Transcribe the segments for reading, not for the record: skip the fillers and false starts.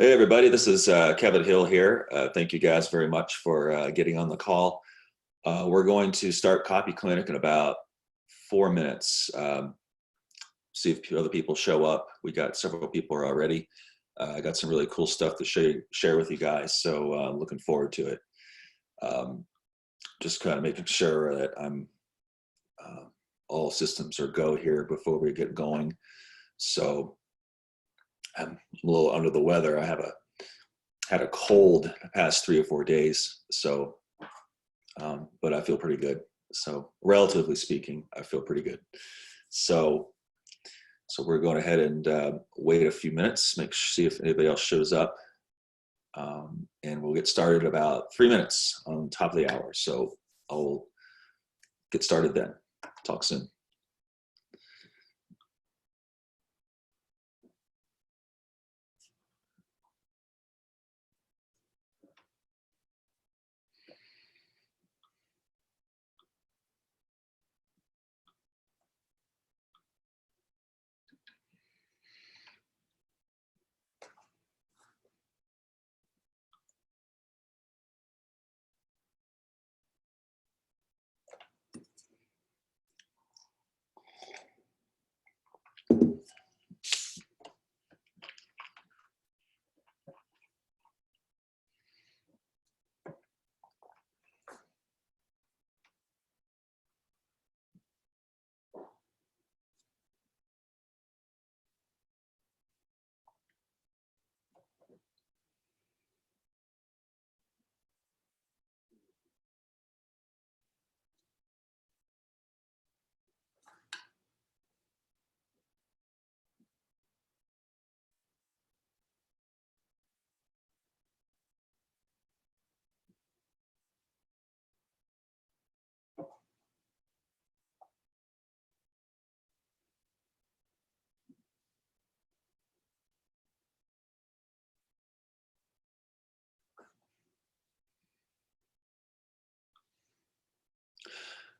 Hey everybody, this is Kevin Hill here. Thank you guys very much for getting on the call. We're going to start Copy Clinic in about 4 minutes. See if other people show up. We got several people already. I got some really cool stuff to share with you guys, so I'm looking forward to it. Just kind of making sure that uh, all systems are go here before we get going. So I'm a little under the weather. I had a cold the past 3 or 4 days, so but I feel pretty good. So relatively speaking, I feel pretty good. So we're going ahead and wait a few minutes, see if anybody else shows up, and we'll get started in about 3 minutes on top of the hour. So I'll get started then. Talk soon.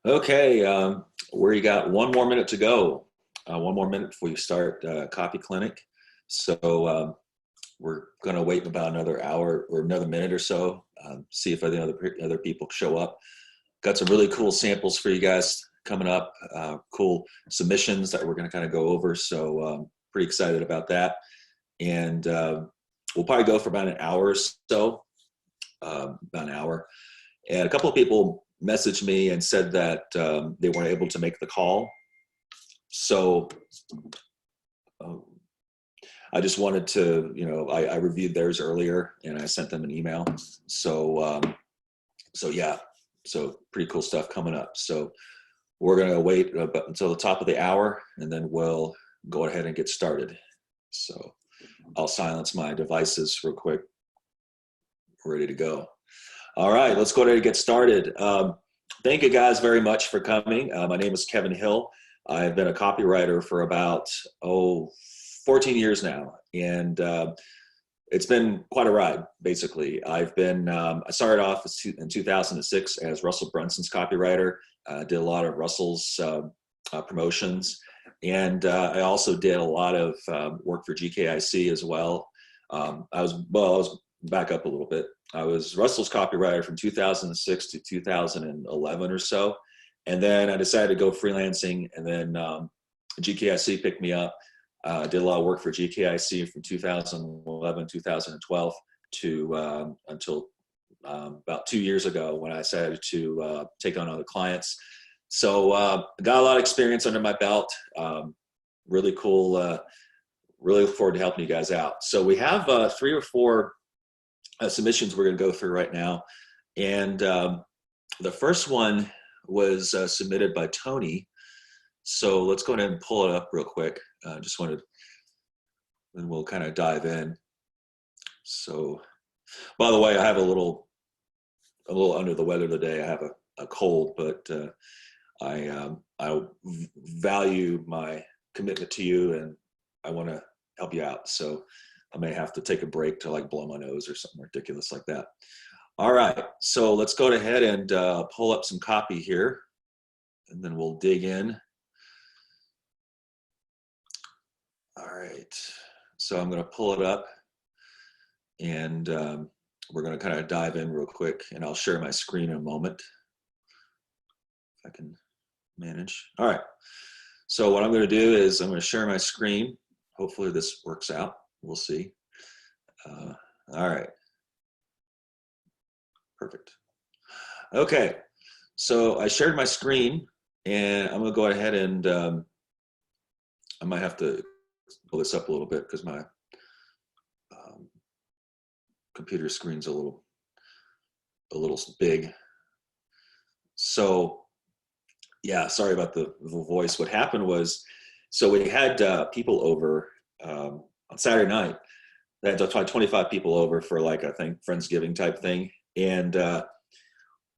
Okay, we got 1 more minute to go. 1 more minute before you start Copy Clinic. So we're going to wait about another hour or another minute or so, see if other people show up. Got some really cool samples for you guys coming up, cool submissions that we're going to kind of go over. So pretty excited about that. And we'll probably go for about an hour or so, about an hour. And a couple of people messaged me and said that they weren't able to make the call. So I just wanted to, I reviewed theirs earlier and I sent them an email. So yeah, so pretty cool stuff coming up. So we're going to wait until the top of the hour and then we'll go ahead and get started. So I'll silence my devices real quick. We're ready to go. All right, let's go ahead and get started. Thank you guys very much for coming. My name is Kevin Hill. I've been a copywriter for about 14 years now, and it's been quite a ride. Basically, I started off in 2006 as Russell Brunson's copywriter. Did a lot of Russell's promotions, and I also did a lot of work for GKIC as well. I was back up a little bit. I was Russell's copywriter from 2006 to 2011 or so. And then I decided to go freelancing, and then GKIC picked me up. Did a lot of work for GKIC from 2011, 2012 to until about 2 years ago when I decided to take on other clients. So got a lot of experience under my belt. Really cool. Really look forward to helping you guys out. So we have 3 or 4 submissions we're going to go through right now. And the first one was submitted by Tony. So let's go ahead and pull it up real quick. Just wanted, and we'll kind of dive in. So, by the way, I have a little under the weather today. I have a cold, but I value my commitment to you, and I want to help you out. So I may have to take a break to like blow my nose or something ridiculous like that. All right, so let's go ahead and pull up some copy here, and then we'll dig in. All right, so I'm going to pull it up. and we're going to kind of dive in real quick, and I'll share my screen in a moment if I can manage. All right. So what I'm going to do is I'm going to share my screen. Hopefully this works out. We'll see. All right. Perfect. Okay. So I shared my screen, and I'm going to go ahead and I might have to pull this up a little bit because my computer screen's a little big. So yeah, sorry about the voice. What happened was, so we had people over on Saturday night. They had probably 25 people over for like, I think, Friendsgiving type thing. And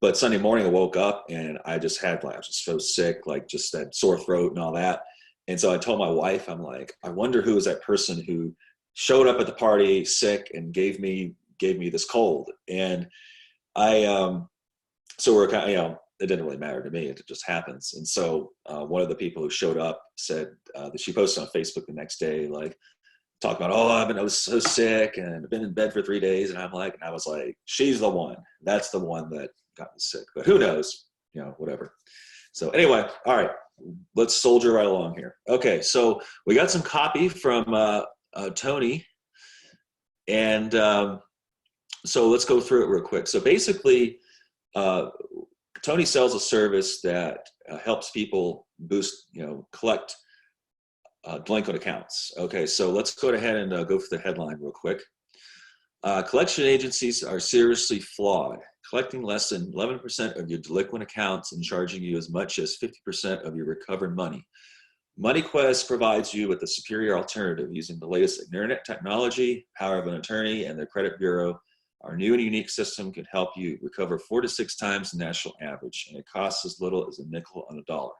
but Sunday morning I woke up and I just had I was just so sick, like just that sore throat and all that. And so I told my wife, I'm like, I wonder who is that person who showed up at the party sick and gave me this cold. And so we're kind of, it didn't really matter to me. It just happens. And so one of the people who showed up said that she posted on Facebook the next day, like, talk about, I was so sick and I've been in bed for 3 days. And I was like, she's the one. That's the one that got me sick. But who knows? Whatever. So anyway, all right, let's soldier right along here. Okay, so we got some copy from Tony. And so let's go through it real quick. So basically, Tony sells a service that helps people collect delinquent accounts. Okay, so let's go ahead and go for the headline real quick. Collection agencies are seriously flawed, collecting less than 11% of your delinquent accounts and charging you as much as 50% of your recovered money. MoneyQuest provides you with a superior alternative using the latest internet technology, power of an attorney, and their credit bureau. Our new and unique system can help you recover 4 to 6 times the national average, and it costs as little as a nickel on a dollar.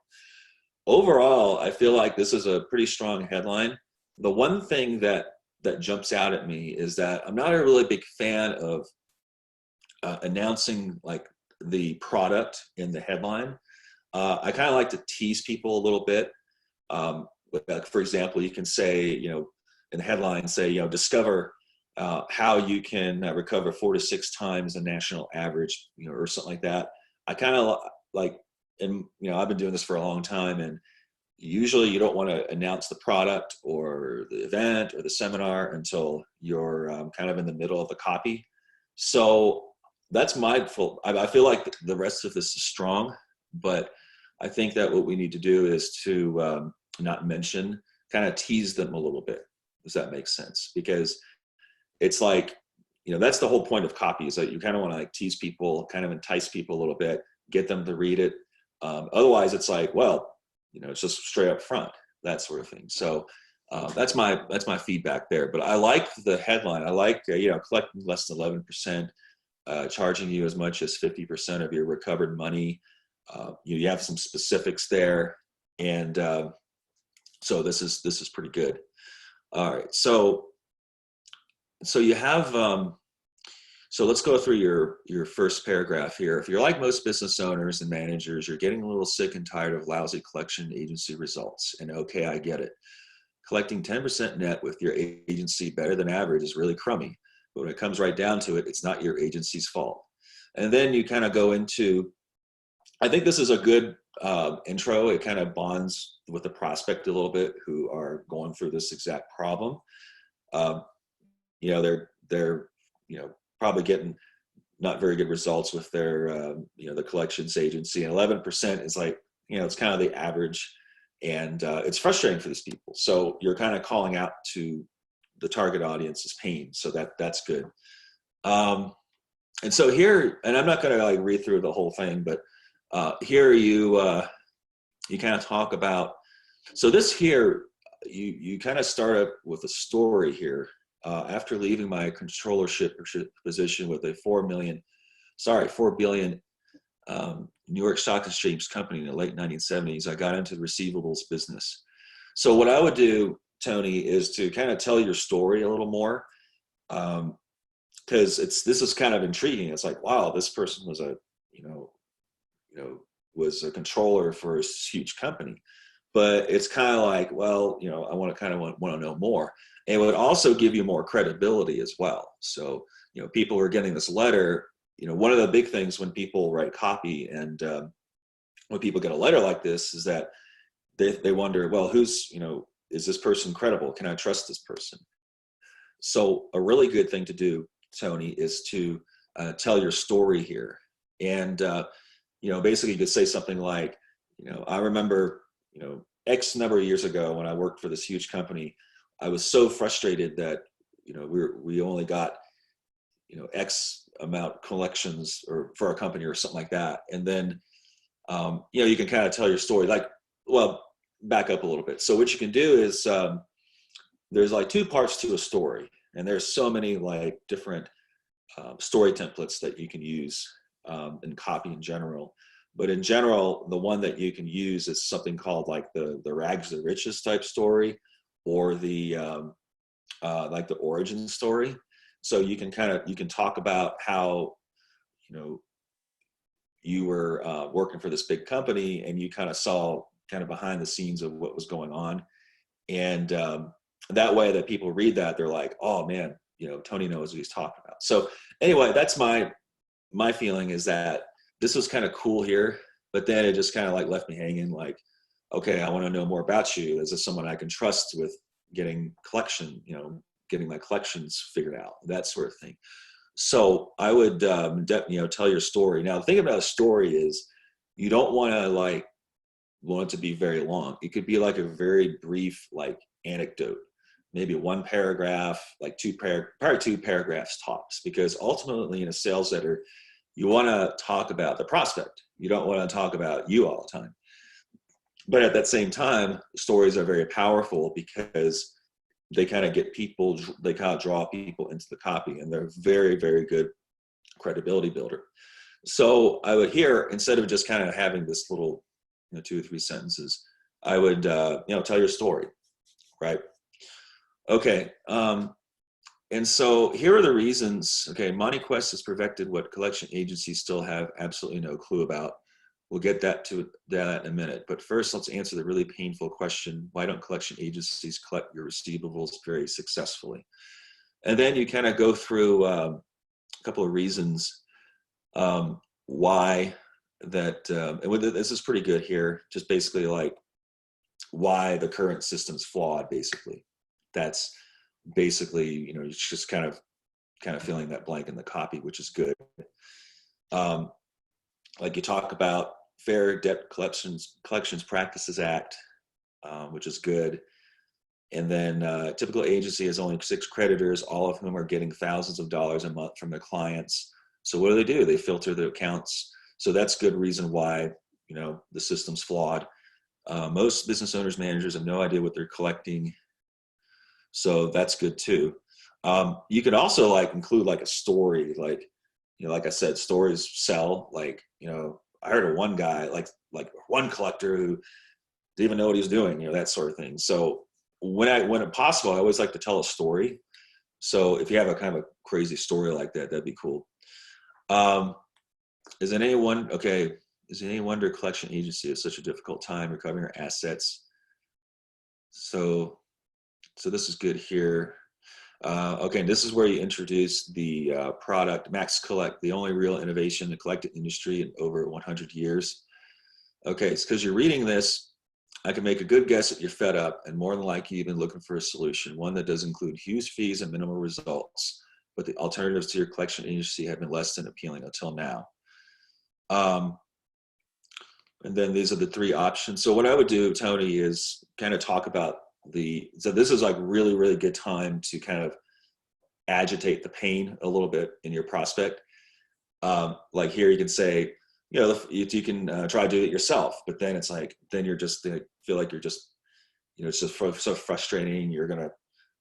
Overall, I feel like this is a pretty strong headline. The one thing that jumps out at me is that I'm not a really big fan of announcing like the product in the headline. I kind of like to tease people a little bit. For example, you can say, in the headline, say, discover how you can recover 4 to 6 times the national average, or something like that. I kind of like, and I've been doing this for a long time, and usually you don't want to announce the product or the event or the seminar until you're kind of in the middle of the copy. So that's mindful. I feel like the rest of this is strong, but I think that what we need to do is to not mention, kind of tease them a little bit. Does that make sense? Because it's like, that's the whole point of copy, is that you kind of want to like tease people, kind of entice people a little bit, get them to read it. Otherwise it's like, well, it's just straight up front, that sort of thing. So that's my feedback there. But I like the headline. I like, collecting less than 11%, charging you as much as 50% of your recovered money. You have some specifics there. And so this is pretty good. All right. So you have, so let's go through your first paragraph here. If you're like most business owners and managers, you're getting a little sick and tired of lousy collection agency results. And okay, I get it. Collecting 10% net with your agency better than average is really crummy. But when it comes right down to it, it's not your agency's fault. And then you kind of go into, I think this is a good intro. It kind of bonds with the prospect a little bit who are going through this exact problem. They're probably getting not very good results with their the collections agency, and 11% is like, it's kind of the average, and it's frustrating for these people. So you're kind of calling out to the target audience's pain. So that's good. And so here, and I'm not going to like read through the whole thing, but here you kind of talk about, so this here, you kind of start up with a story here. After leaving my controllership position with a $4 billion New York Stock Exchange company in the late 1970s, I got into the receivables business. So what I would do, Tony, is to kind of tell your story a little more, because this is kind of intriguing. It's like, wow, this person was was a controller for a huge company. but it's kind of like, well, I want to know more. And it would also give you more credibility as well. So, people are getting this letter. One of the big things when people write copy and when people get a letter like this is that they wonder, well, is this person credible? Can I trust this person? So a really good thing to do, Tony, is to tell your story here. And, basically you could say something like, I remember, X number of years ago when I worked for this huge company, I was so frustrated that, we only got, X amount collections or for our company or something like that. And then, you can kind of tell your story, like, well, back up a little bit. So what you can do is, there's like two parts to a story, and there's so many like different story templates that you can use in copy in general. But in general, the one that you can use is something called like the rags to riches type story, or the like the origin story. So you can talk about how you were working for this big company, and you kind of saw kind of behind the scenes of what was going on, and that way that people read that, they're like, oh man, Tony knows what he's talking about. So anyway, that's my feeling, is that this was kind of cool here, but then it just kind of like left me hanging, like, okay, I want to know more about you. Is this someone I can trust with getting my collections figured out, that sort of thing. So I would, tell your story. Now, the thing about a story is you don't want it to be very long. It could be like a very brief, like anecdote, maybe one paragraph, like probably two paragraphs tops, because ultimately in a sales letter, you want to talk about the prospect. You don't want to talk about you all the time. But at that same time, stories are very powerful because they kind of draw people into the copy, and they're very, very good credibility builder. So I would instead of just kind of having this little, 2 or 3 sentences, I would, tell your story, right? Okay. And so here are the reasons. Okay, MoneyQuest has perfected what collection agencies still have absolutely no clue about. We'll get to that in a minute. But first, let's answer the really painful question: why don't collection agencies collect your receivables very successfully? And then you kind of go through a couple of reasons why that. And this is pretty good here. Just basically like why the current system's flawed. Basically, that's basically it's just kind of filling that blank in the copy, which is good. Like you talk about Fair Debt Collections Practices Act, which is good. And then typical agency has only 6 creditors, all of whom are getting thousands of dollars a month from their clients. So what do? They filter their accounts. So that's good reason why the system's flawed. Most business owners, managers have no idea what they're collecting. So that's good too. You could also like include like a story, like like I said, stories sell. Like I heard of one guy, like one collector who didn't even know what he was doing, that sort of thing. So when possible, I always like to tell a story. So if you have a kind of a crazy story like that, that'd be cool. Is it any wonder collection agency has such a difficult time recovering our assets? So this is good here. Okay, this is where you introduce the product Max Collect, the only real innovation in the collecting industry in over 100 years. Okay, it's because you're reading this, I can make a good guess that you're fed up and more than likely you've been looking for a solution, one that does include huge fees and minimal results, but the alternatives to your collection agency have been less than appealing until now. And then these are the 3 options. So what I would do, Tony, is kind of talk about so this is like really, really good time to kind of agitate the pain a little bit in your prospect. Like here you can say, you can try to do it yourself, but then it's like, then you're just feel like you're just, it's just so frustrating. You're going to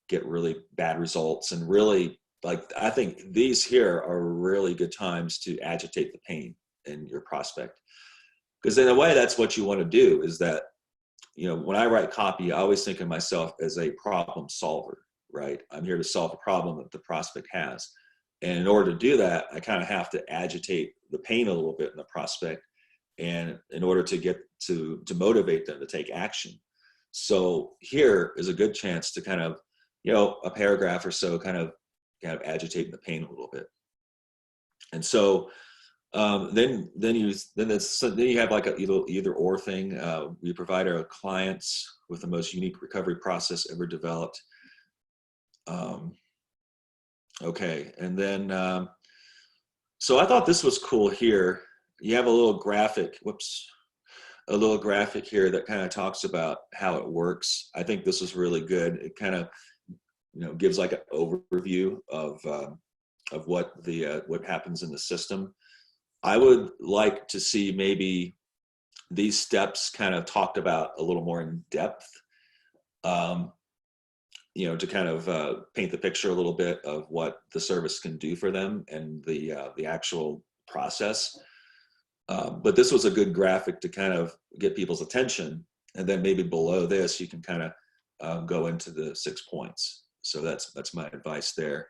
get really bad results. And really, like, I think these here are really good times to agitate the pain in your prospect. Because in a way, that's what you want to do, is that, when I write copy, I always think of myself as a problem solver, right? I'm here to solve a problem that the prospect has. And in order to do that, I kind of have to agitate the pain a little bit in the prospect. and in order to get to motivate them to take action. So here is a good chance to kind of, a paragraph or so kind of agitate the pain a little bit. And so then you have like a either or thing. We provide our clients with the most unique recovery process ever developed. Okay, and then so I thought this was cool here. You have a little graphic. A little graphic here that kind of talks about how it works. I think this is really good. It kind of gives like an overview of what happens in the system. I would like to see maybe these steps kind of talked about a little more in depth, to kind of paint the picture a little bit of what the service can do for them and the actual process. But this was a good graphic to kind of get people's attention. And then maybe below this, you can kind of go into the 6 points. So that's my advice there.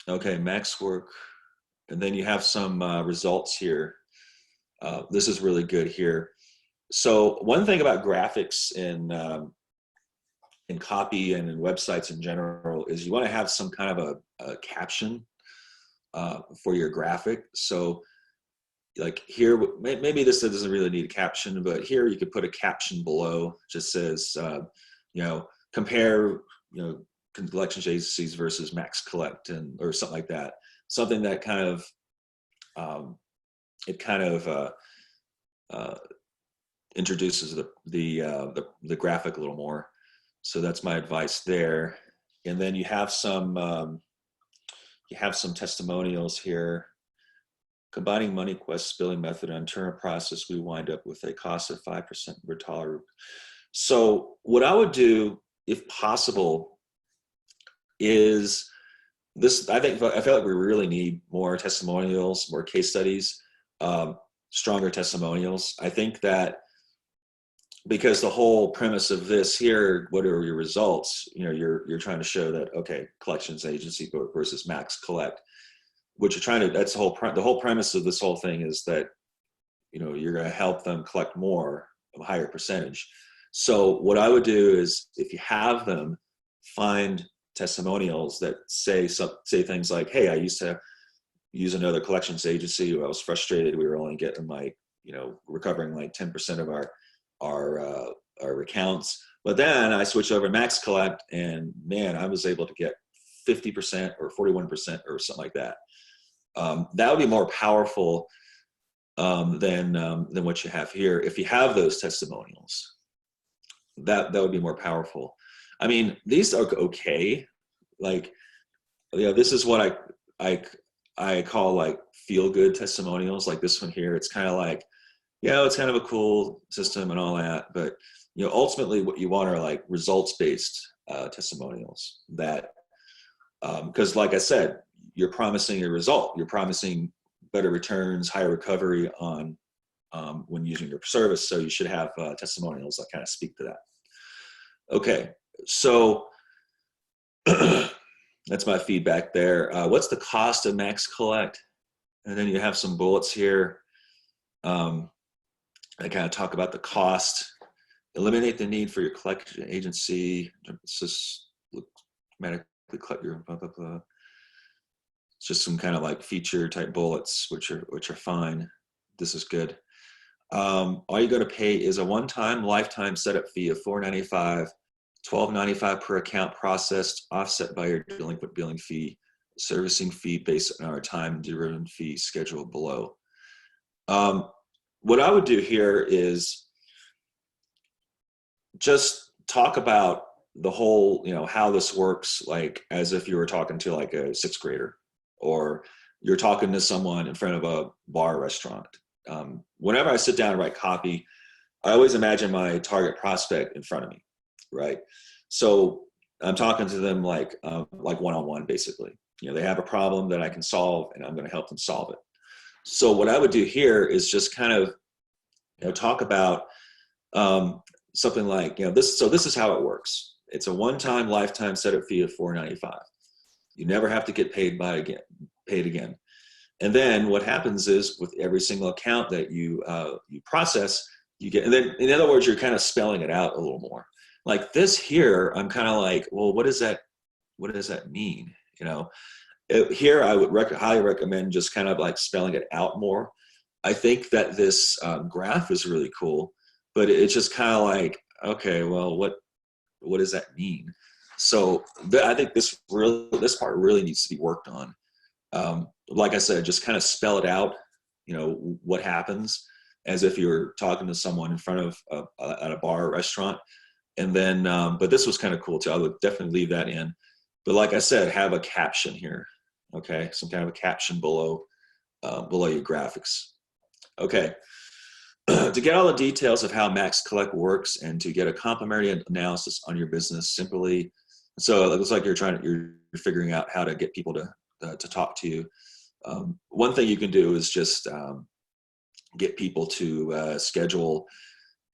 Okay, max work. And then you have some results here. This is really good here. So one thing about graphics in copy and in websites in general is you want to have some kind of a caption for your graphic. So like here, maybe this doesn't really need a caption, but here you could put a caption below. Just says, compare, collection agencies versus max collect, or something like that. Something that kind of, introduces the graphic a little more. So that's my advice there. And then you have some testimonials here. Combining MoneyQuest's billing method and internal process, we wind up with a cost of 5% per dollar. So what I would do, if possible, is this. I feel like we really need more testimonials, more case studies, stronger testimonials. I think that because the whole premise of this here, what are your results? You're trying to show that, okay, collections agency versus max collect. What you're trying to, that's the whole premise of this whole thing is that, you're going to help them collect more of a higher percentage. So what I would do is, if you have them, find testimonials that say things like, hey, I used to use another collections agency. I was frustrated. We were only getting recovering like 10% of our accounts. But then I switched over to max collect, and man, I was able to get 50% or 41% or something like that. That would be more powerful than what you have here. If you have those testimonials, that would be more powerful. I mean, these are okay. Like, this is what I call like feel good testimonials. Like this one here, it's kind of like, it's kind of a cool system and all that, but ultimately what you want are like results-based testimonials that, because like I said, you're promising a result. You're promising better returns, higher recovery on when using your service. So you should have testimonials that kind of speak to that. Okay, so that's my feedback there. What's the cost of max collect? And then you have some bullets here. I kind of talk about the cost. Eliminate the need for your collection agency. Just automatically collect your blah, blah, blah. It's just some kind of like feature type bullets, which are fine. This is good. All you got to pay is a one-time lifetime setup fee of $4.95, $12.95 per account processed, offset by your delinquent billing fee, servicing fee based on our time-driven fee scheduled below. What I would do here is just talk about the whole, how this works, like as if you were talking to like a sixth grader, or you're talking to someone in front of a bar or restaurant. Whenever I sit down and write copy, I always imagine my target prospect in front of me, right? So I'm talking to them like one-on-one, basically. They have a problem that I can solve, and I'm going to help them solve it. So what I would do here is just kind of, talk about something like, this. So this is how it works. It's a one-time lifetime setup fee of $4.95. You never have to get paid again. And then what happens is with every single account that you process, you get, and then in other words, you're kind of spelling it out a little more. Like this here, I'm kind of like, well, what does that mean? Here I would highly recommend just kind of like spelling it out more. I think that this graph is really cool, but it's just kind of like, okay, well, what does that mean? So I think this part really needs to be worked on. Like I said, just kind of spell it out, what happens as if you're talking to someone in front of at a bar or restaurant. And then, but this was kind of cool too. I would definitely leave that in. But like I said, have a caption here, okay? Some kind of a caption below your graphics. Okay. To get all the details of how Max Collect works and to get a complimentary analysis on your business, so it looks like you're figuring out how to get people to talk to you. One thing you can do is just get people to schedule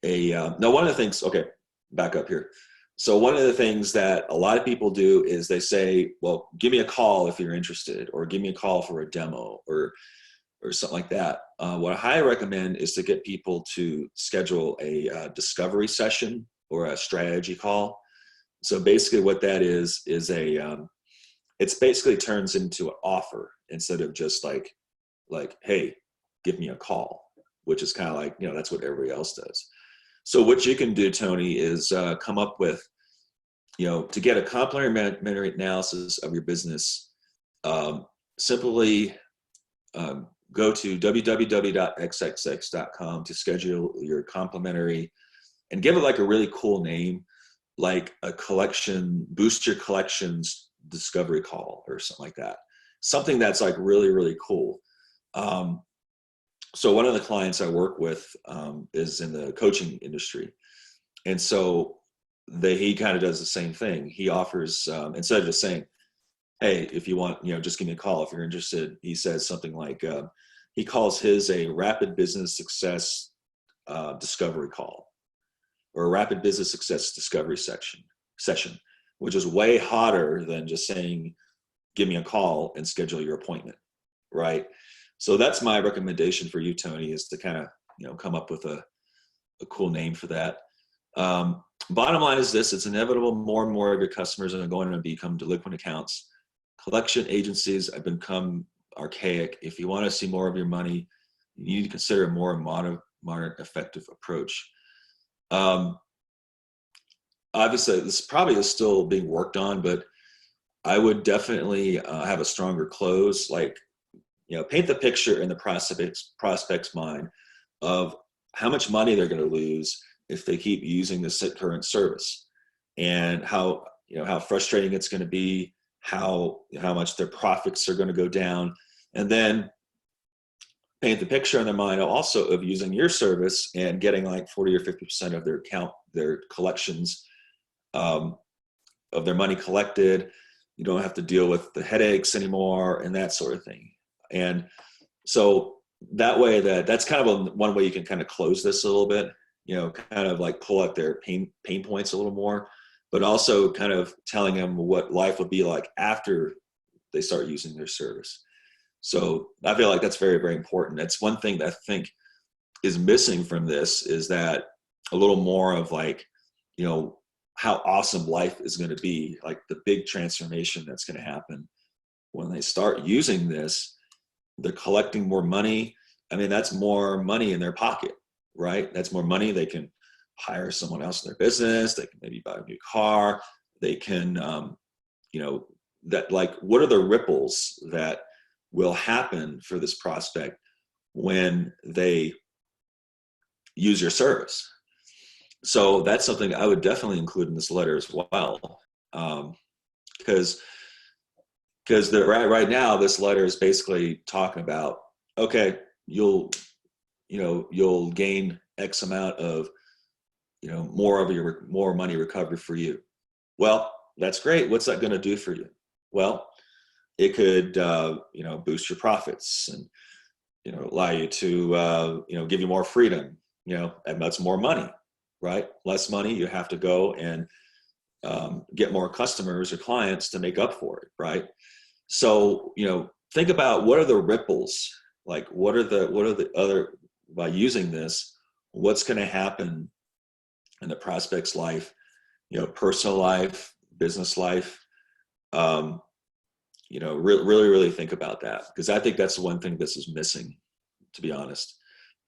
now one of the things, okay, back up here. So one of the things that a lot of people do is they say, well, give me a call if you're interested, or give me a call for a demo, or something like that. What I highly recommend is to get people to schedule a discovery session or a strategy call. So basically what that is it's basically turns into an offer instead of just like, hey, give me a call, which is kind of like, that's what everybody else does. So what you can do, Tony, is come up with, to get a complimentary analysis of your business, simply go to www.xxx.com to schedule your complimentary, and give it like a really cool name, like a collection, boost your collections discovery call or something like that. Something that's like really, really cool. So one of the clients I work with is in the coaching industry. And so he kind of does the same thing. He offers, instead of just saying, hey, if you want, just give me a call if you're interested, he says something like, he calls his a rapid business success discovery call, or a rapid business success discovery session, which is way hotter than just saying, give me a call and schedule your appointment, right? So that's my recommendation for you, Tony, is to kind of, come up with a cool name for that. Bottom line is this: it's inevitable more and more of your customers are going to become delinquent accounts. Collection agencies have become archaic. If you want to see more of your money, you need to consider a more modern, effective approach. Obviously, this probably is still being worked on, but I would definitely have a stronger close. Like, paint the picture in the prospect's mind of how much money they're going to lose if they keep using this current service, and how frustrating it's going to be, how much their profits are going to go down, and then paint the picture in their mind also of using your service and getting like 40 or 50% of their collections, of their money collected. You don't have to deal with the headaches anymore and that sort of thing. And so that way, that's kind of one way you can kind of close this a little bit, kind of like pull out their pain points a little more, but also kind of telling them what life would be like after they start using their service. So I feel like that's very, very important. That's one thing that I think is missing from this, is that a little more of like, how awesome life is going to be, like the big transformation that's going to happen when they start using this. They're collecting more money. I mean, that's more money in their pocket, right? That's more money. They can hire someone else in their business. They can maybe buy a new car. They can, what are the ripples that will happen for this prospect when they use your service? So that's something I would definitely include in this letter as well. Because right now this letter is basically talking about, okay, you'll gain X amount of, more money recovered for you. Well, that's great. What's that going to do for you? Well, it could, boost your profits and, allow you to, give you more freedom, and that's more money, right? Less money, you have to go and get more customers or clients to make up for it, right? So, think about what are the ripples, like what are the other, by using this, what's going to happen in the prospect's life, personal life, business life. Really think about that, because I think that's the one thing this is missing, to be honest.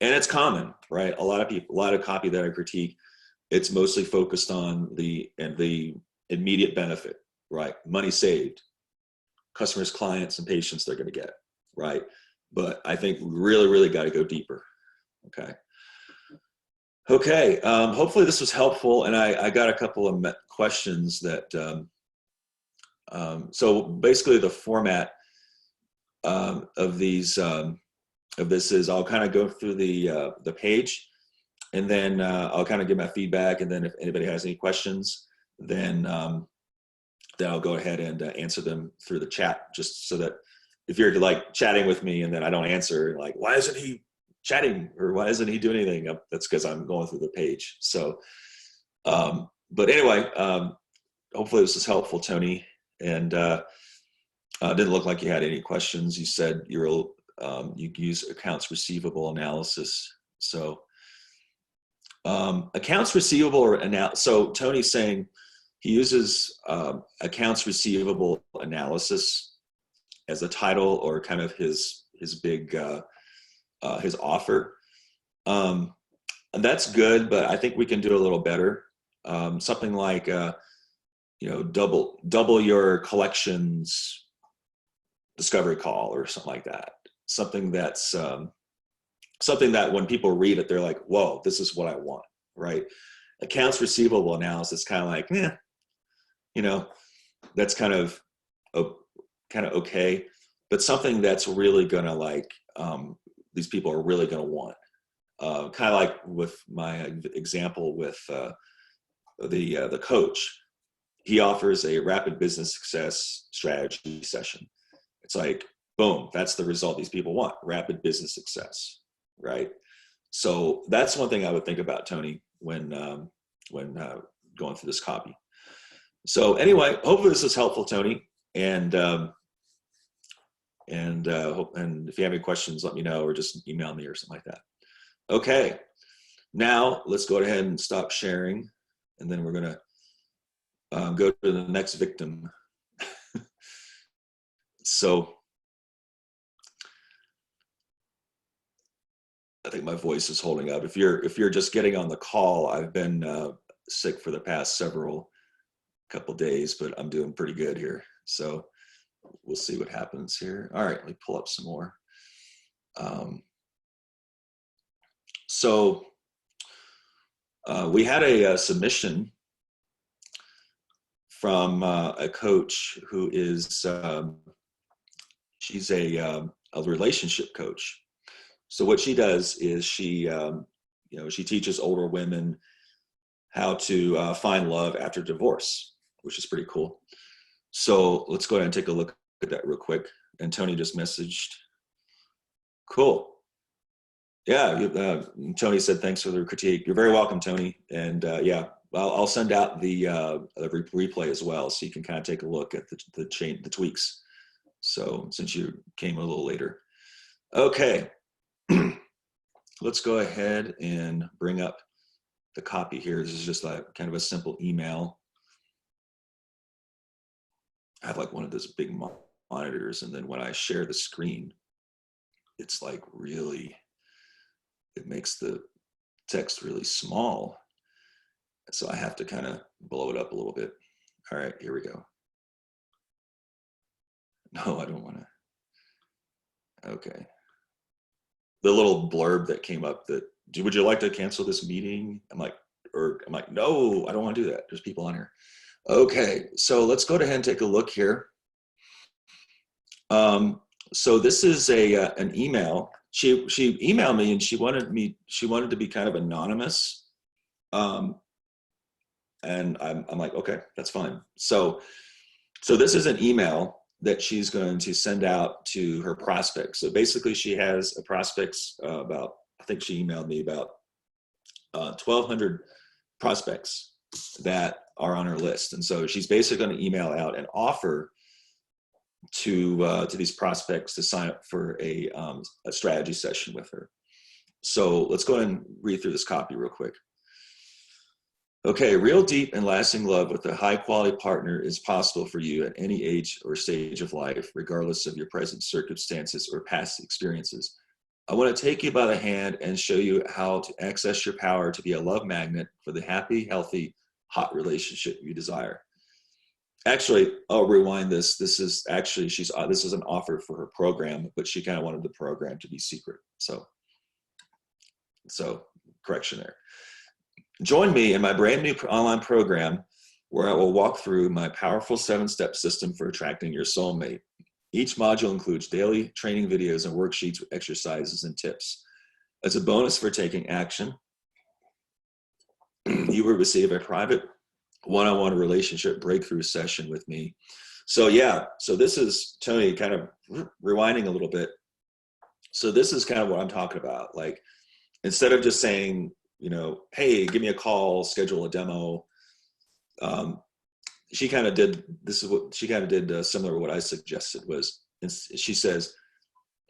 And it's common, right? A lot of copy that I critique, it's mostly focused on the immediate benefit, right? Money saved, customers, clients, and patients they're going to get, right? But I think we really got to go deeper. Okay. Hopefully this was helpful, and I got a couple of questions that. So basically, the format of these of this is I'll kind of go through the page, and then I'll kind of give my feedback, and then if anybody has any questions, then I'll go ahead and answer them through the chat, just so that if you're like chatting with me and then I don't answer, like, why isn't he chatting, or why isn't he doing anything? That's because I'm going through the page. So, but anyway, hopefully this is helpful, Tony. And didn't look like you had any questions. You said you use accounts receivable analysis. So accounts receivable or so Tony's saying he uses accounts receivable analysis as a title, or kind of his big his offer. And that's good, but I think we can do a little better. Something like double your collections discovery call, or something like that. Something that's something that when people read it, they're like, whoa, this is what I want, right? Accounts receivable analysis, kind of like, that's kind of okay, but something that's really gonna like, these people are really gonna want. Kind of like with my example with the coach. He offers a rapid business success strategy session. It's like, boom, that's the result these people want, rapid business success, right? So that's one thing I would think about, Tony, when going through this copy. So anyway, hopefully this is helpful, Tony. And if you have any questions, let me know, or just email me or something like that. Okay, now let's go ahead and stop sharing, and then we're gonna go to the next victim. So I think my voice is holding up. If you're just getting on the call, I've been sick for the past couple days, but I'm doing pretty good here. So we'll see what happens here. All right, let me pull up some more. So we had a submission from a coach who is she's a relationship coach. So what she does is she teaches older women how to find love after divorce, which is pretty cool. So let's go ahead and take a look at that real quick. And Tony just messaged. Cool. Yeah, Tony said thanks for the critique. You're very welcome, Tony. And yeah, I'll send out the replay as well, so you can kind of take a look at the tweaks. So since you came a little later. Okay, let's go ahead and bring up the copy here. This is just like kind of a simple email. I have like one of those big monitors, and then when I share the screen, it's like really, it makes the text really small. So I have to kind of blow it up a little bit. All right, here we go. No, I don't want to. Okay. The little blurb that came up that, would you like to cancel this meeting? I'm like, no, I don't want to do that. There's people on here. Okay, so let's go ahead and take a look here. So this is an email. She emailed me, and she wanted to be kind of anonymous. And I'm like, okay, that's fine. So this is an email that she's going to send out to her prospects. So basically she has a prospects about, I think she emailed me about 1,200 prospects that are on her list. And so she's basically going to email out an offer to these prospects to sign up for a strategy session with her. So let's go ahead and read through this copy real quick. Okay, real deep and lasting love with a high quality partner is possible for you at any age or stage of life, regardless of your present circumstances or past experiences. I want to take you by the hand and show you how to access your power to be a love magnet for the happy, healthy, hot relationship you desire. Actually, I'll rewind this. This is actually, this is an offer for her program, but she kind of wanted the program to be secret. So correction there. Join me in my brand new online program where I will walk through my powerful 7-step system for attracting your soulmate. Each module includes daily training videos and worksheets with exercises and tips. As a bonus for taking action, you will receive a private one-on-one relationship breakthrough session with me. So yeah, so this is Tony kind of rewinding a little bit. So this is kind of what I'm talking about. Like, instead of just saying, hey, give me a call, schedule a demo. She kind of did, similar to what I suggested was, she says,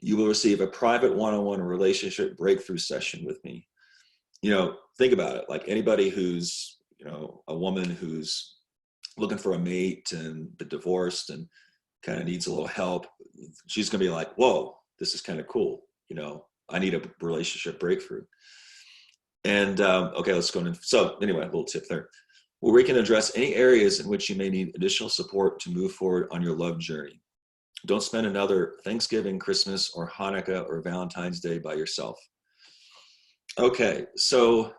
you will receive a private one-on-one relationship breakthrough session with me. Think about it. Like anybody who's, a woman who's looking for a mate and been divorced and kind of needs a little help, she's going to be like, whoa, this is kind of cool. I need a relationship breakthrough. And okay, let's go in. So anyway, a little tip there, where we can address any areas in which you may need additional support to move forward on your love journey. Don't spend another Thanksgiving, Christmas, or Hanukkah or Valentine's Day by yourself. Okay, so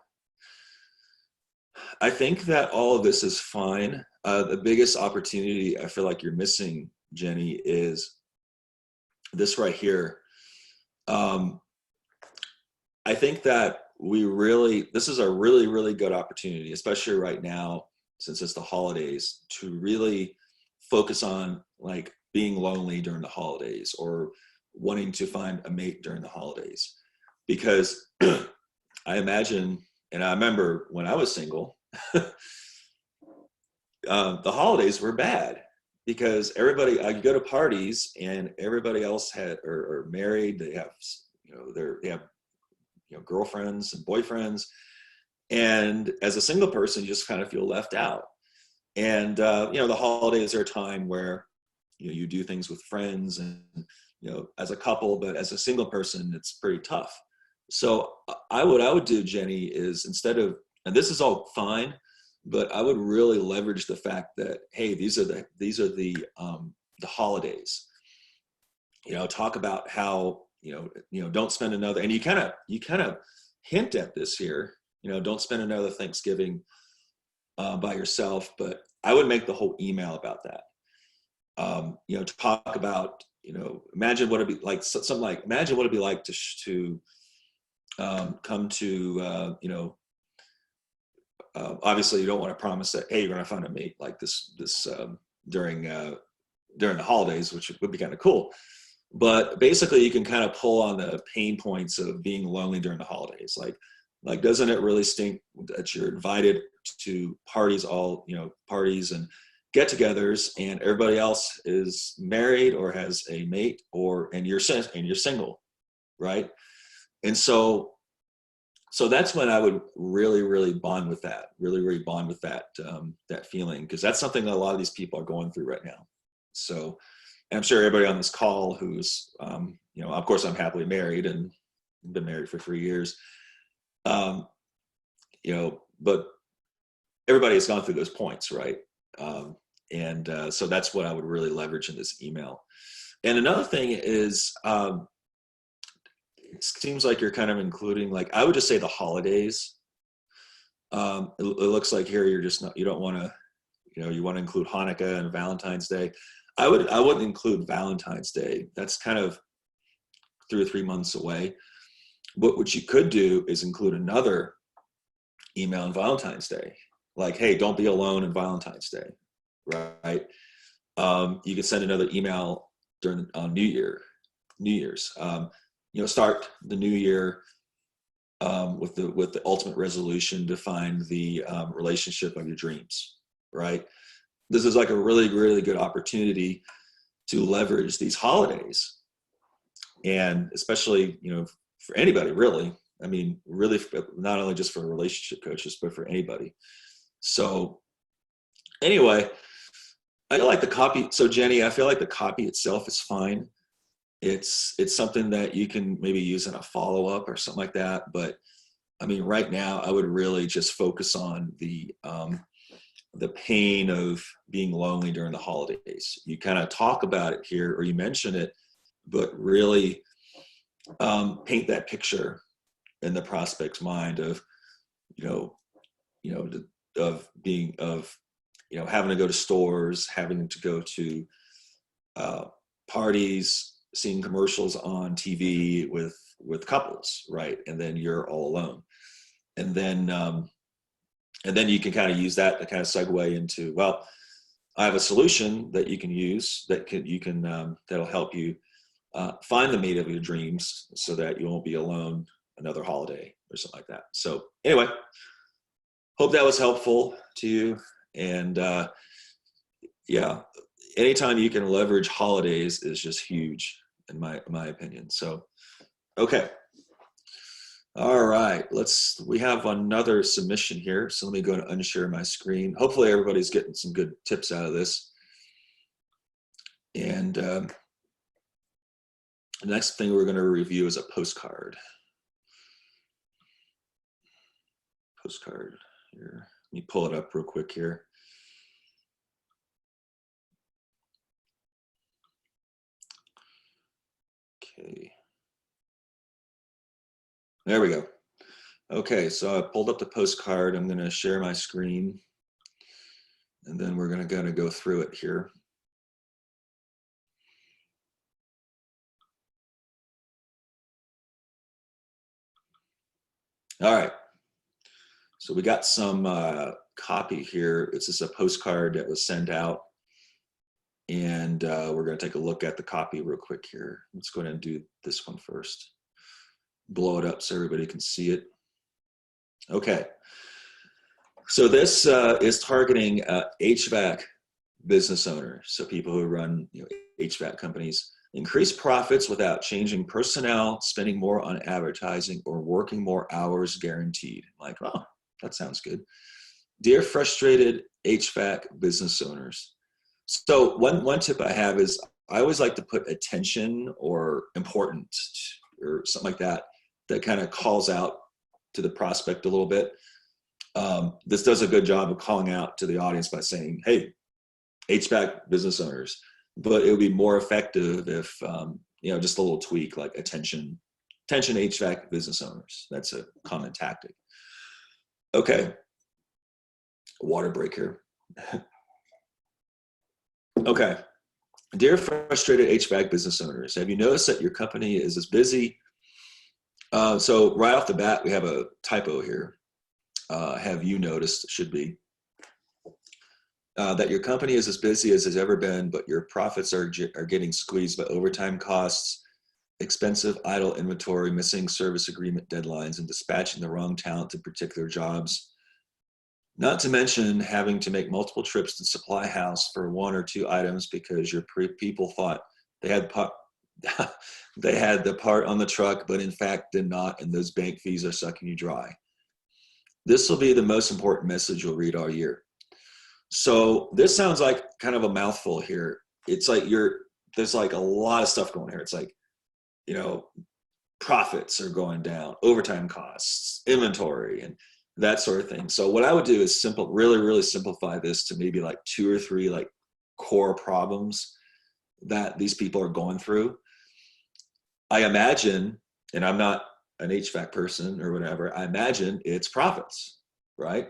I think that all of this is fine. The biggest opportunity I feel like you're missing, Jenny, is this right here. I think that this is a really, really good opportunity, especially right now, since it's the holidays, to really focus on like being lonely during the holidays or wanting to find a mate during the holidays. Because I imagine, and I remember when I was single, the holidays were bad because everybody, I could go to parties and everybody else are married. They have, they have girlfriends and boyfriends. And as a single person, you just kind of feel left out. And, the holidays are a time where, you do things with friends and, as a couple, but as a single person, it's pretty tough. So what I would do, Jenny, is instead of, and this is all fine, but I would really leverage the fact that, hey, these are the holidays, talk about how, don't spend another, and you kind of hint at this here, don't spend another Thanksgiving by yourself, but I would make the whole email about that. Talk about, imagine what it'd be like, something like, imagine what it'd be like to come to, obviously you don't want to promise that, hey, you're going to find a mate like this during the holidays, which would be kind of cool. But basically you can kind of pull on the pain points of being lonely during the holidays. Like, doesn't it really stink that you're invited to parties, parties and get-togethers, and everybody else is married or has a mate, and you're single, right? And so that's when I would really, really bond with that, that feeling, because that's something that a lot of these people are going through right now. So, and I'm sure everybody on this call who's, of course I'm happily married and been married for 3 years, but everybody has gone through those points, right? So that's what I would really leverage in this email. And another thing is, it seems like you're kind of including, like, I would just say the holidays. It looks like here you don't want to, you want to include Hanukkah and Valentine's Day. I wouldn't include Valentine's Day. That's kind of 2 or 3 months away. But what you could do is include another email on Valentine's Day. Like, hey, don't be alone on Valentine's Day, right? You could send another email on New Year's. Start the new year with the ultimate resolution to find the relationship of your dreams, right? This is like a really, really good opportunity to leverage these holidays. And especially, for anybody really, I mean, really, not only just for relationship coaches, but for anybody. So anyway, I feel like the copy. So Jenny, I feel like the copy itself is fine. It's something that you can maybe use in a follow-up or something like that. But I mean, right now I would really just focus on the pain of being lonely during the holidays. You kind of talk about it here, or you mention it, but really paint that picture in the prospect's mind of, having to go to stores, having to go to parties, seeing commercials on TV with couples, right? And then you're all alone. And then you can kind of use that to kind of segue into, well, I have a solution that you can use that'll help you find the mate of your dreams so that you won't be alone another holiday or something like that. So anyway, hope that was helpful to you. And anytime you can leverage holidays is just huge in my opinion. So, okay. All right, we have another submission here. So let me go and unshare my screen. Hopefully everybody's getting some good tips out of this. And the next thing we're going to review is a postcard. Postcard here. Let me pull it up real quick here. Okay. There we go. Okay, so I pulled up the postcard. I'm going to share my screen, and then we're going to go through it here. All right. So we got some copy here. It's just a postcard that was sent out, and we're going to take a look at the copy real quick here. Let's go ahead and do this one first. Blow it up so everybody can see it. Okay. So this is targeting HVAC business owners, so people who run HVAC companies. Increase profits without changing personnel, spending more on advertising, or working more hours guaranteed. Like, oh, that sounds good. Dear frustrated HVAC business owners. So one tip I have is I always like to put attention or important or something like that kind of calls out to the prospect a little bit. This does a good job of calling out to the audience by saying, hey, HVAC business owners. But it would be more effective if, just a little tweak like attention HVAC business owners. That's a common tactic. Okay. Water break here. Okay. Dear frustrated HVAC business owners, have you noticed that your company is as busy? So right off the bat, we have a typo here. Have you noticed, should be. That your company is as busy as it's ever been, but your profits are getting squeezed by overtime costs, expensive idle inventory, missing service agreement deadlines, and dispatching the wrong talent to particular jobs. Not to mention having to make multiple trips to supply house for one or two items because your people thought they had the part on the truck, but in fact did not, and those bank fees are sucking you dry. This will be the most important message you'll read all year. So this sounds like kind of a mouthful here. It's like there's like a lot of stuff going here. It's like, profits are going down, overtime costs, inventory, and that sort of thing. So what I would do is really simplify this to maybe like 2 or 3 like core problems that these people are going through. I imagine, and I'm not an HVAC person or whatever, I imagine it's profits, right?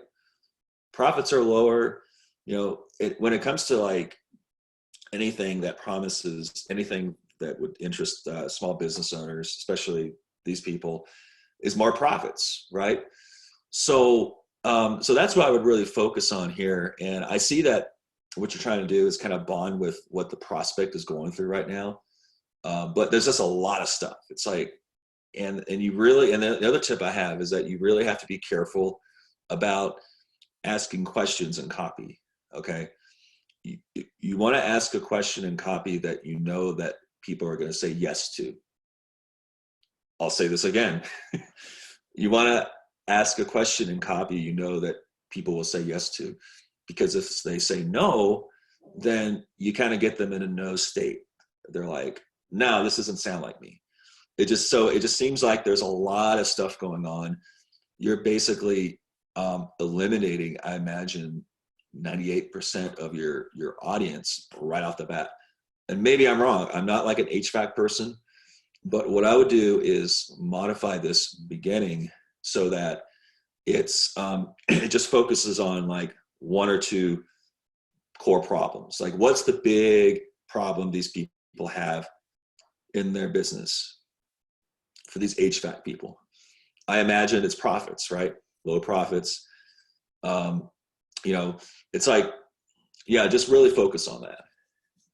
Profits are lower. When it comes to like anything that promises, anything that would interest small business owners, especially these people, is more profits, right? So that's what I would really focus on here. And I see that what you're trying to do is kind of bond with what the prospect is going through right now. But there's just a lot of stuff. It's like, and you really, and the other tip I have is that you really have to be careful about asking questions in copy. Okay. you want to ask a question in copy that you know that people are going to say yes to. I'll say this again. You want to ask a question in copy you know that people will say yes to, because if they say no, then you kind of get them in a no state. They're like, no, this doesn't sound like me. It just seems like there's a lot of stuff going on. You're basically eliminating, I imagine, 98% of your audience right off the bat. And maybe I'm wrong. I'm not like an HVAC person, but what I would do is modify this beginning so that it's it just focuses on like one or two core problems. Like, what's the big problem these people have in their business? For these HVAC people, I imagine it's profits, right? Low profits. It's like, yeah, just really focus on that.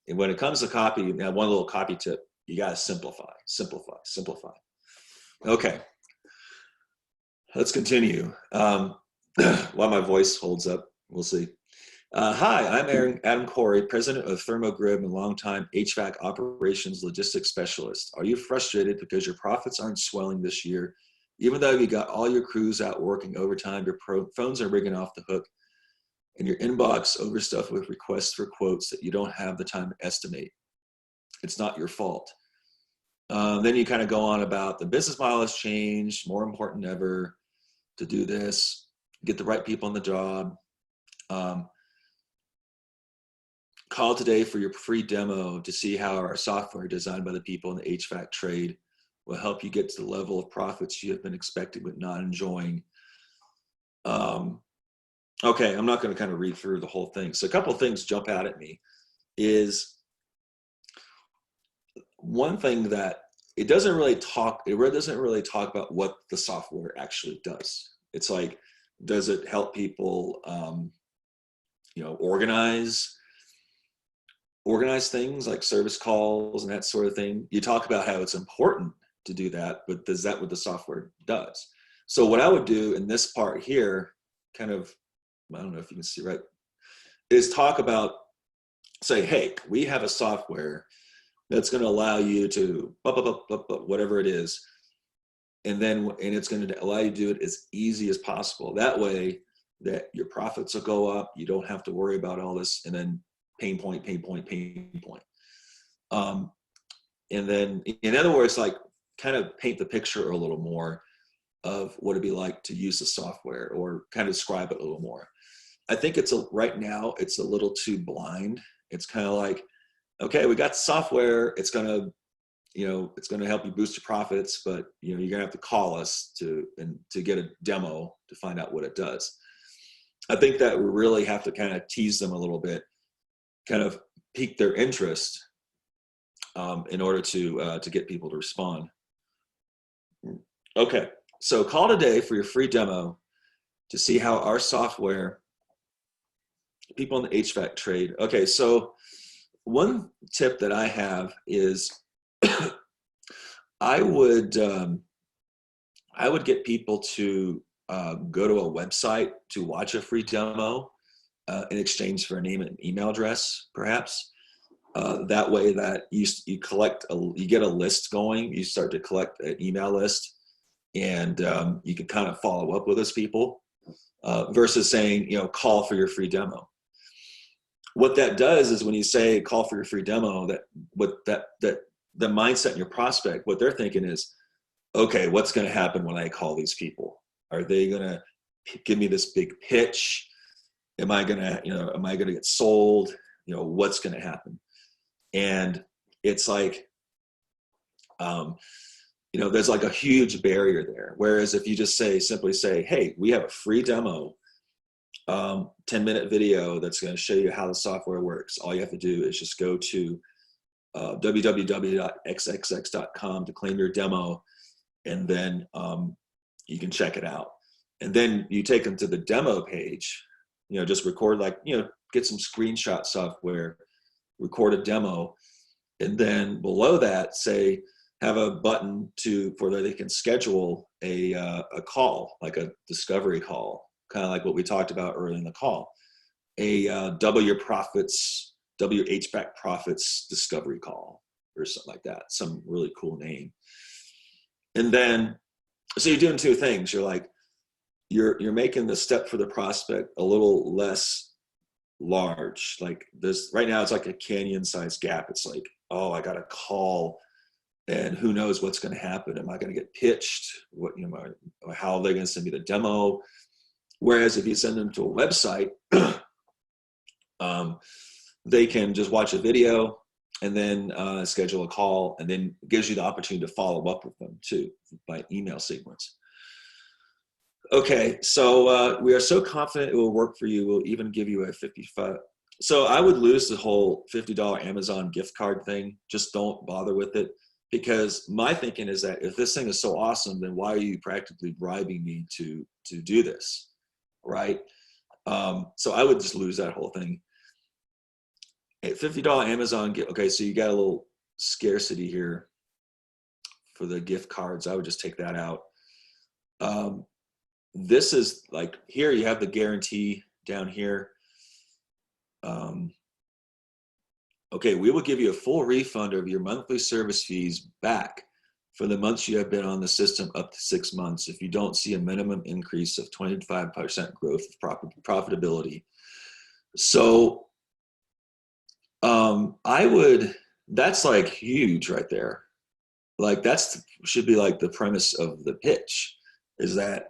And when it comes to copy, now one little copy tip, you got to simplify. Okay, let's continue. While my voice holds up, we'll see. Hi, I'm Adam Corey, president of Thermogrib and longtime HVAC operations logistics specialist. Are you frustrated because your profits aren't swelling this year? Even though you got all your crews out working overtime, your phones are ringing off the hook, and your inbox overstuffed with requests for quotes that you don't have the time to estimate. It's not your fault. Then you kind of go on about the business model has changed, more important than ever to do this, get the right people on the job. Call today for your free demo to see how our software designed by the people in the HVAC trade will help you get to the level of profits you have been expecting but not enjoying. Okay, I'm not going to kind of read through the whole thing. So a couple of things jump out at me is one thing that it doesn't really talk about what the software actually does. It's like, does it help people, organize things like service calls and that sort of thing? You talk about how it's important to do that, but is that what the software does? So what I would do in this part here, kind of, I don't know if you can see right, is talk about, say, hey, we have a software that's going to allow you to whatever it is, and it's going to allow you to do it as easy as possible. That way that your profits will go up. You don't have to worry about all this, and then pain point. And then, in other words, like, kind of paint the picture a little more of what it'd be like to use the software, or kind of describe it a little more. I think right now it's a little too blind. It's kind of like, okay, we got the software. It's gonna help you boost your profits, but you're gonna have to call us to get a demo to find out what it does. I think that we really have to kind of tease them a little bit, kind of pique their interest in order to get people to respond. Okay, so call today for your free demo to see how our software, people in the HVAC trade. Okay, so one tip that I have is I would get people to go to a website to watch a free demo in exchange for a name and email address, perhaps. That way that you get a list going. You start to collect an email list, and you can kind of follow up with those people versus saying, call for your free demo. What that does is when you say call for your free demo, the mindset in your prospect, what they're thinking is, okay, what's going to happen when I call these people? Are they going to give me this big pitch? Am I going to get sold? What's going to happen? And it's like, there's like a huge barrier there. Whereas if you just simply say, hey, we have a free demo, 10-minute video that's going to show you how the software works. All you have to do is just go to www.xxx.com to claim your demo, and then you can check it out. And then you take them to the demo page, just record, get some screenshot software, record a demo, and then below that, say, have a button for that they can schedule a call, like a discovery call, kind of like what we talked about earlier in the call. double your profits, double your HVAC profits discovery call or something like that. Some really cool name. And then, so you're doing two things. You're like, you're making the step for the prospect a little less large. Like this right now, it's like a canyon sized gap. It's like, oh, I got to call, and who knows what's going to happen? Am I going to get pitched? What, how are they going to send me the demo? Whereas if you send them to a website, they can just watch a video and then schedule a call, and then gives you the opportunity to follow up with them too by email sequence. Okay, so we are so confident it will work for you. We'll even give you a 55. So I would lose the whole $50 Amazon gift card thing. Just don't bother with it, because my thinking is that if this thing is so awesome, then why are you practically bribing me to do this, right? So I would just lose that whole thing. At $50 Amazon gift. Okay, so you got a little scarcity here for the gift cards. I would just take that out. This is like, here you have the guarantee down here. Okay, we will give you a full refund of your monthly service fees back for the months you have been on the system up to 6 months if you don't see a minimum increase of 25% growth of profitability. So that's like huge right there. Like should be like the premise of the pitch, is that,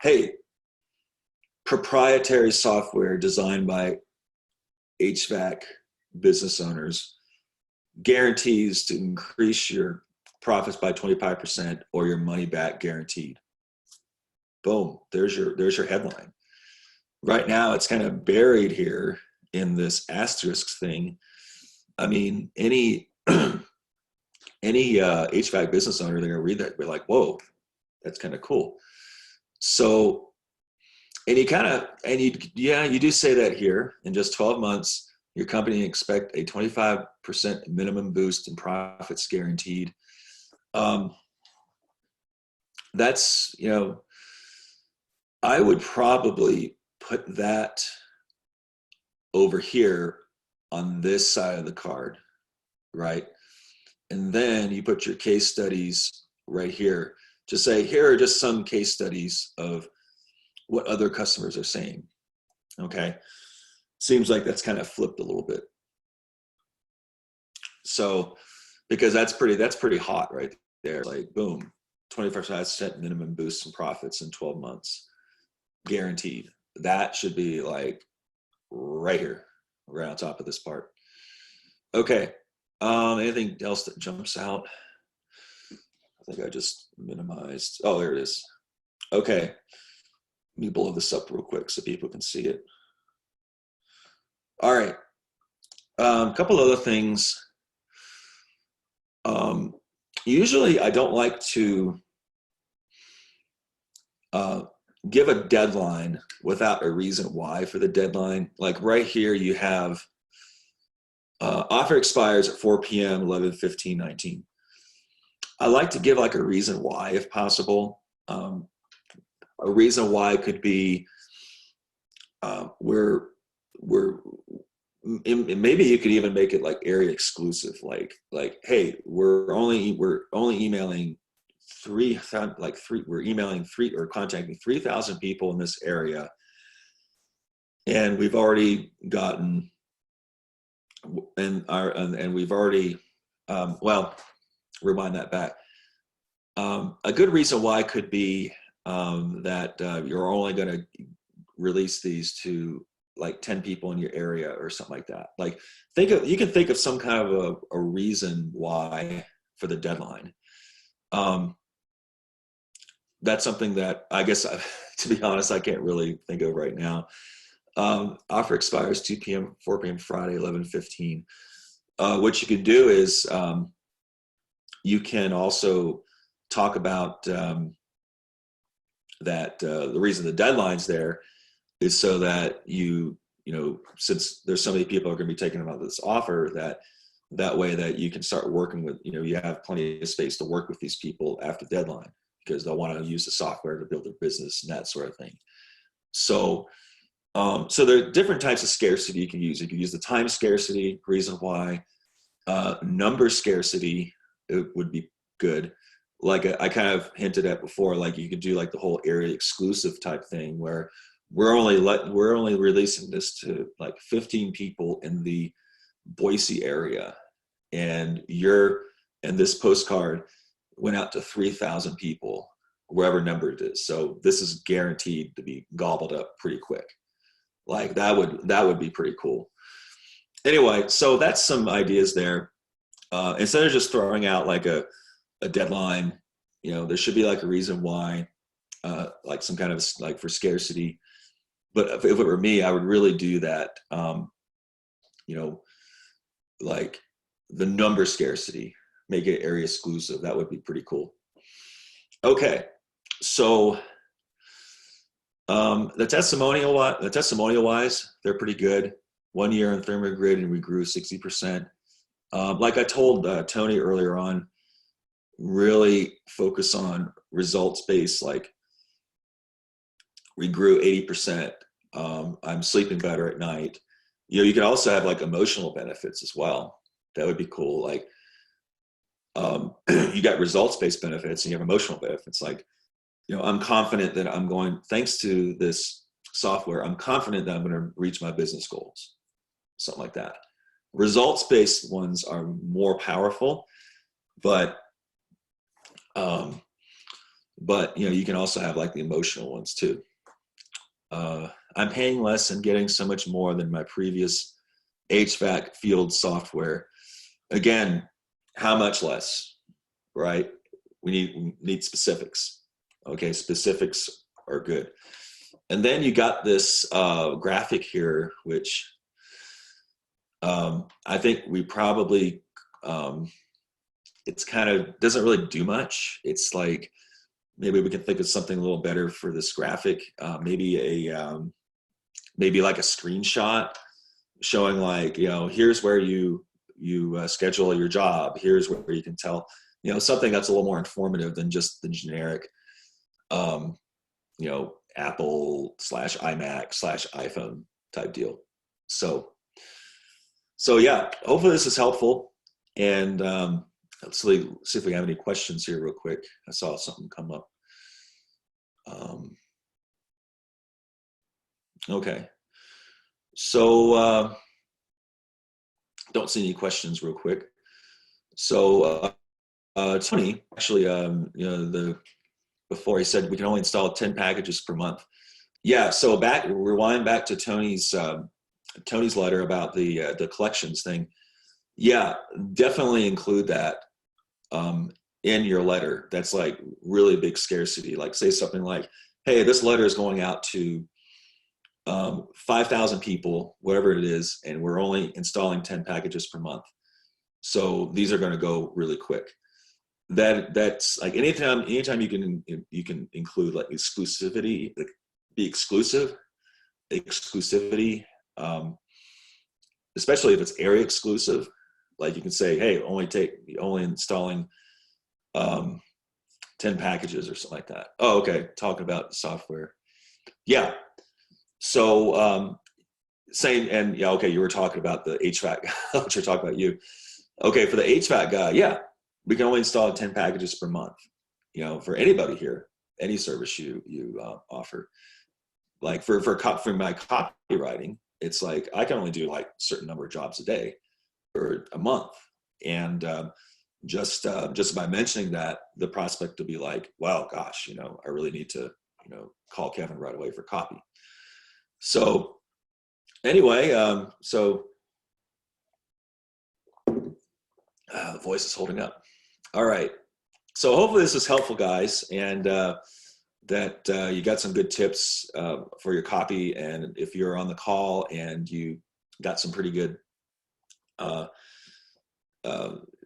hey, proprietary software designed by HVAC business owners guarantees to increase your profits by 25% or your money back guaranteed. Boom, there's your headline. Right now it's kind of buried here in this asterisk thing. I mean, any HVAC business owner, they're gonna read that and be like, whoa, that's kind of cool. So, and you do say that here, in just 12 months, your company expect a 25% minimum boost in profits guaranteed. That's, I would probably put that over here on this side of the card, right? And then you put your case studies right here. Just say, here are just some case studies of what other customers are saying. Okay. Seems like that's kind of flipped a little bit. So, because that's pretty hot right there. Like, boom, 25% minimum boost in profits in 12 months, guaranteed. That should be like right here, right on top of this part. Okay. Anything else that jumps out? I think I just minimized. Oh, there it is. Okay. Let me blow this up real quick so people can see it. All right. A couple other things. Usually I don't like to give a deadline without a reason why for the deadline. Like right here, you have offer expires at 4 p.m., 11/15/19. I like to give like a reason why if possible. A reason why could be maybe you could even make it like area exclusive, like hey, we're only emailing we're emailing three or contacting 3,000 people in this area, and we've already gotten and we've already rewind that back. A good reason why could be that you're only going to release these to like 10 people in your area or something like that. Like you can think of some kind of a reason why for the deadline. That's something that I guess, to be honest, I can't really think of right now. Offer expires 2 p.m., 4 p.m. Friday, 11/15. What you can do is you can also talk about that the reason the deadline's there is so that since there's so many people are going to be taking about this offer, that way that you can start working with, you have plenty of space to work with these people after deadline, because they'll want to use the software to build their business and that sort of thing. So So there are different types of scarcity you can use. You can use the time scarcity, reason why, number scarcity, it would be good. Like I kind of hinted at before, like you could do like the whole area exclusive type thing where we're only releasing this to like 15 people in the Boise area, and this postcard went out to 3,000 people, wherever number it is. So this is guaranteed to be gobbled up pretty quick. Like that would be pretty cool. Anyway, so that's some ideas there. Instead of just throwing out like a deadline, there should be like a reason why, like some kind of like for scarcity. But if it were me, I would really do that. Like the number scarcity, make it area exclusive. That would be pretty cool. Okay, so the testimonial wise, they're pretty good. 1 year on ThermoGrid, and we grew 60%. Like I told Tony earlier on, really focus on results based. Like we grew 80%. I'm sleeping better at night. You could also have like emotional benefits as well. That would be cool. Like you got results based benefits and you have emotional benefits. Like, I'm confident that thanks to this software, I'm confident that I'm going to reach my business goals. Something like that. Results based ones are more powerful, but you can also have like the emotional ones too. I'm paying less and getting so much more than my previous HVAC field software. Again, how much less, right? We need specifics. Okay, specifics are good. And then you got this graphic here, which I think we probably, it's kind of doesn't really do much. It's like, maybe we can think of something a little better for this graphic. Maybe like a screenshot showing like, here's where you schedule your job. Here's where you can tell, something that's a little more informative than just the generic, Apple/iMac/iPhone type deal. So yeah, hopefully this is helpful. And let's see if we have any questions here real quick. I saw something come up. Okay. So don't see any questions real quick. So Tony, actually, before he said we can only install 10 packages per month. Yeah. So rewind back to Tony's letter about the collections thing. Yeah, definitely include that in your letter. That's like really big scarcity. Like say something like, hey, this letter is going out to 5,000 people, whatever it is, and we're only installing 10 packages per month. So these are going to go really quick. That's like anytime you can include like exclusivity, like be exclusivity, especially if it's area exclusive. Like you can say, hey, only installing 10 packages or something like that. Oh, okay. Talking about software. Yeah. So same, and yeah, okay, you were talking about the HVAC. Which we're talking about you. Okay, for the HVAC guy, yeah, we can only install 10 packages per month. For anybody here, any service you offer. Like for my copywriting, it's like I can only do like a certain number of jobs a day or a month, and just by mentioning that, the prospect will be like, wow, gosh, I really need to call Kevin right away for copy. So anyway, the voice is holding up. All right. So hopefully this is helpful, guys, and that you got some good tips for your copy. And if you're on the call and you got some pretty good,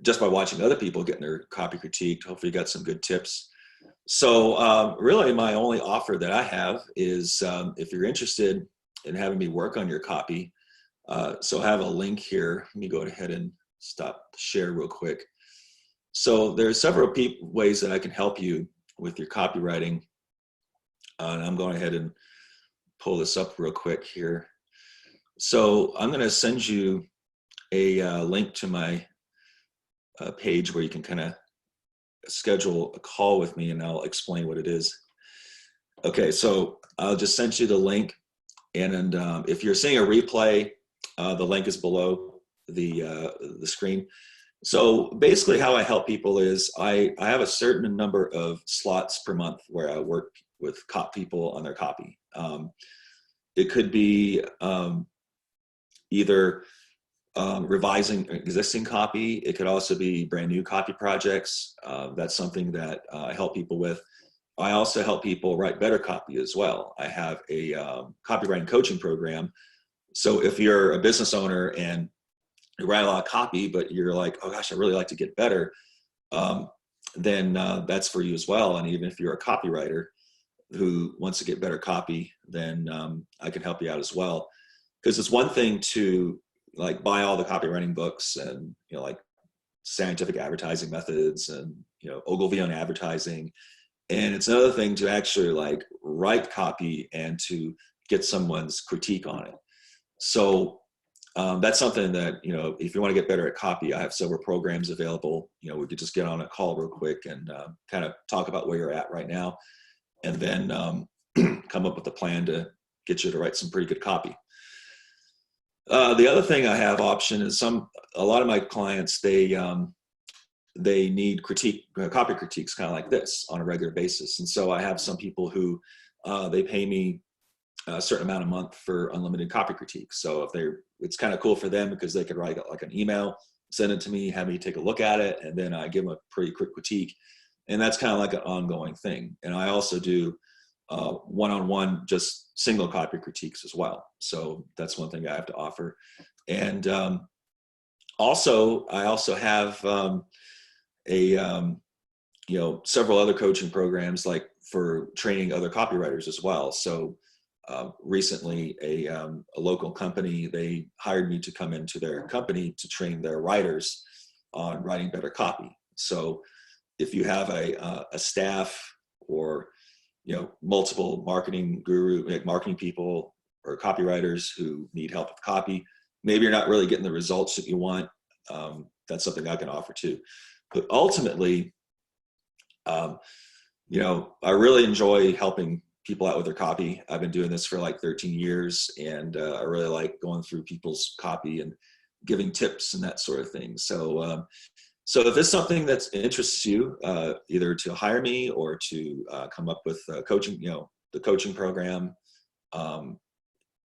just by watching other people getting their copy critiqued, hopefully you got some good tips. So really my only offer that I have is if you're interested in having me work on your copy, so I have a link here. Let me go ahead and stop share real quick. So there are several ways that I can help you with your copywriting. And I'm going ahead and pull this up real quick here. So I'm going to send you a link to my page where you can kind of schedule a call with me, and I'll explain what it is. Okay, so I'll just send you the link, and if you're seeing a replay, the link is below the screen. So basically how I help people is I have a certain number of slots per month where I work with people on their copy. It could be either revising existing copy. It could also be brand new copy projects. That's something that I help people with. I also help people write better copy as well. I have a copywriting coaching program. So if you're a business owner and you write a lot of copy, but you're like, oh gosh, I really like to get better, then that's for you as well. And even if you're a copywriter who wants to get better copy, then I can help you out as well. Because it's one thing to like buy all the copywriting books and, you know, like scientific advertising methods and, you know, Ogilvy on advertising. And it's another thing to actually like write copy and to get someone's critique on it. So that's something that, you know, if you want to get better at copy, I have several programs available. You know, we could just get on a call real quick and kind of talk about where you're at right now, and then come up with a plan to get you to write some pretty good copy. The other thing I have option is a lot of my clients, they need copy critiques kind of like this on a regular basis. And so I have some people who they pay me a certain amount a month for unlimited copy critiques. So it's kind of cool for them because they could write like an email, send it to me, have me take a look at it, and then I give them a pretty quick critique. And that's kind of like an ongoing thing. And I also do one-on-one, just single copy critiques as well. So that's one thing I have to offer. And I also have several other coaching programs like for training other copywriters as well. So recently a local company, they hired me to come into their company to train their writers on writing better copy. So if you have a staff or, you know, multiple marketing people or copywriters who need help with copy, maybe you're not really getting the results that you want. That's something I can offer too. But ultimately, I really enjoy helping people out with their copy. I've been doing this for like 13 years, and I really like going through people's copy and giving tips and that sort of thing. So, so if it's something that interests you, either to hire me or to come up with coaching, the coaching program,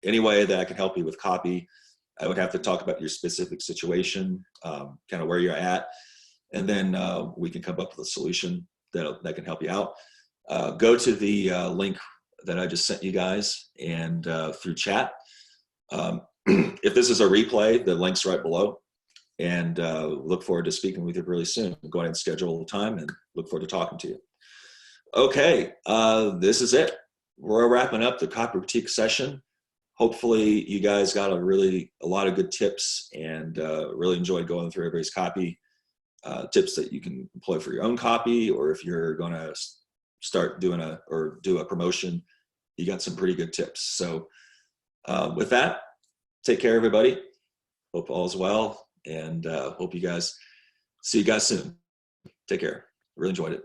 any way that I can help you with copy, I would have to talk about your specific situation, kind of where you're at, and then we can come up with a solution that can help you out. Go to the link that I just sent you guys and through chat. If this is a replay, the link's right below. And look forward to speaking with you really soon. Go ahead and schedule a time and look forward to talking to you. Okay, this is it. We're wrapping up the copy critique session. Hopefully you guys got a lot of good tips and really enjoyed going through everybody's copy. Tips that you can employ for your own copy, or if you're going to start do a promotion, you got some pretty good tips. So with that, take care, everybody. Hope all is well, and hope see you guys soon. Take care. Really enjoyed it.